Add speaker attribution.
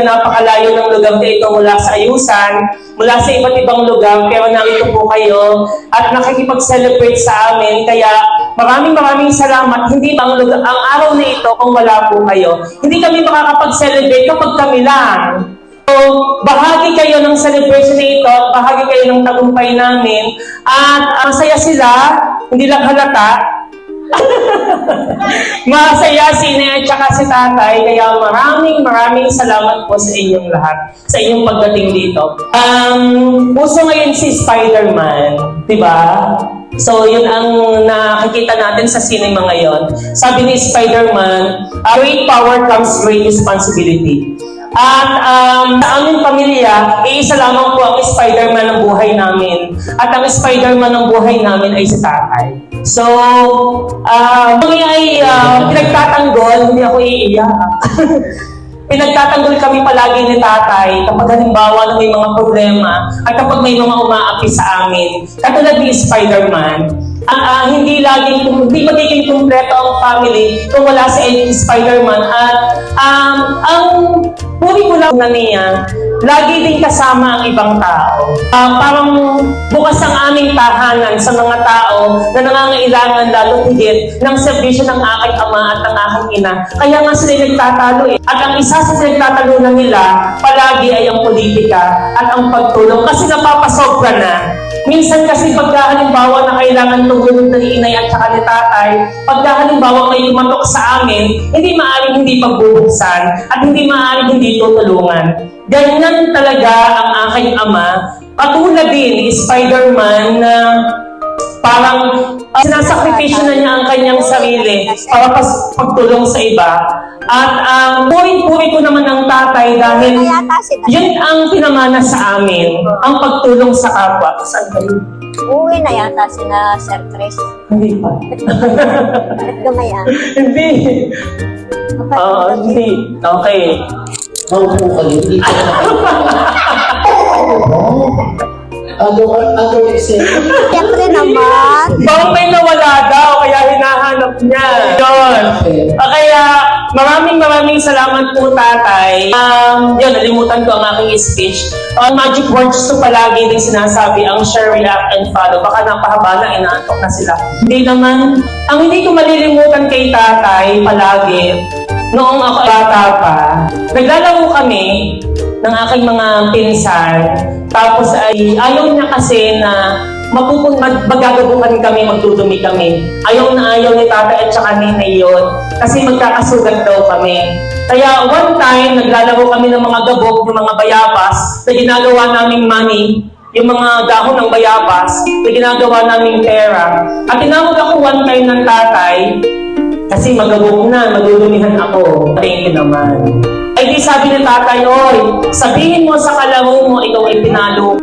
Speaker 1: Napakalayo ng lugar na ito mula sa Ayusan, mula sa iba't ibang lugar, pero narito po kayo at nakikipag-celebrate sa amin. Kaya maraming salamat. Hindi ang araw na ito kung wala po kayo. Hindi kami makakapag-celebrate kapag kami lang. So, bahagi kayo ng celebration na ito, bahagi kayo ng tagumpay namin, at masaya sila, hindi lang halata. Masaya si Ine at saka si Tatay, kaya maraming salamat po sa inyong lahat, sa inyong pagdating dito. Uso ngayon si Spider-Man, di ba? So, yun ang nakikita natin sa cinema ngayon. Sabi ni Spider-Man, great power comes great responsibility. At sa aming pamilya, isa lamang po ang Spider-Man ng buhay namin. At ang Spider-Man ng buhay namin ay si Tatay. So, kami ay pinagtatanggol, hindi ako iiyak. Pinagtatanggol kami palagi ni Tatay kapag halimbawa na may mga problema at kapag may mga umaapi sa amin. Katulad ni Spider-Man, hindi magiging kumpleto ang family kung wala si Spider-Man. At ang puri-pula na niya, lagi din kasama ang ibang tao. Parang bukas ang aming tahanan sa mga tao na nangangailangan lalo higit ng serbisyo ng aking ama at ng aking ina. Kaya nga sila nagtatalo eh. At ang isa sa nagtatalunan nila, palagi ay ang politika at ang pagtulong. Kasi napapasobra na. Minsan kasi pagka halimbawa na kailangan tumulong ng inay at saka ni Tatay, pagka halimbawa may tumatok sa amin, hindi maaaring hindi pagbubuksan at hindi maaaring hindi tutulungan. Ganyan talaga ang aking ama. Katulad din ni Spider-Man na parang sinasakripisyo na niya ang kanyang sarili para pagtulong sa iba. At puri-puri ko naman ng Tatay dahil yun ang pinamana sa amin, ang pagtulong sa kapwa. Saan kayo?
Speaker 2: Uwi na yata sila Sir Chris.
Speaker 1: Hindi pa.
Speaker 2: At gumaya.
Speaker 1: Hindi. Hindi. Okay.
Speaker 3: Maupo kayo, hindi ka
Speaker 2: Siyempre naman.
Speaker 1: Bang may nawala daw, kaya hinahanap niya. Yun. Kaya maraming salamat po, Tatay. Yun, nalimutan ko ang aking speech. Magic words to palagi din sinasabi ang share, react, and follow. Baka napahaba na, inaantok na sila. Hindi naman, ang hindi ko malilimutan kay Tatay palagi, noong ako bata pa, naglalaro kami ng aking mga pinsan. Tapos ay ayaw niya kasi na magagabukan kami, magdudumi kami. Ayaw ni Tatay at saka Ninay yun kasi magkakasugat daw kami. Kaya one time, naglalaro kami ng mga gabog, ng mga bayabas na ginagawa naming money, yung mga dahon ng bayabas na ginagawa naming pera. At tinawag ako one time ng Tatay kasi magabog na, madudumihan ako. Thank you naman. Ay di sabi ni Tatay, oy, sabihin mo sa kalaro mo, ikaw ay pinalo.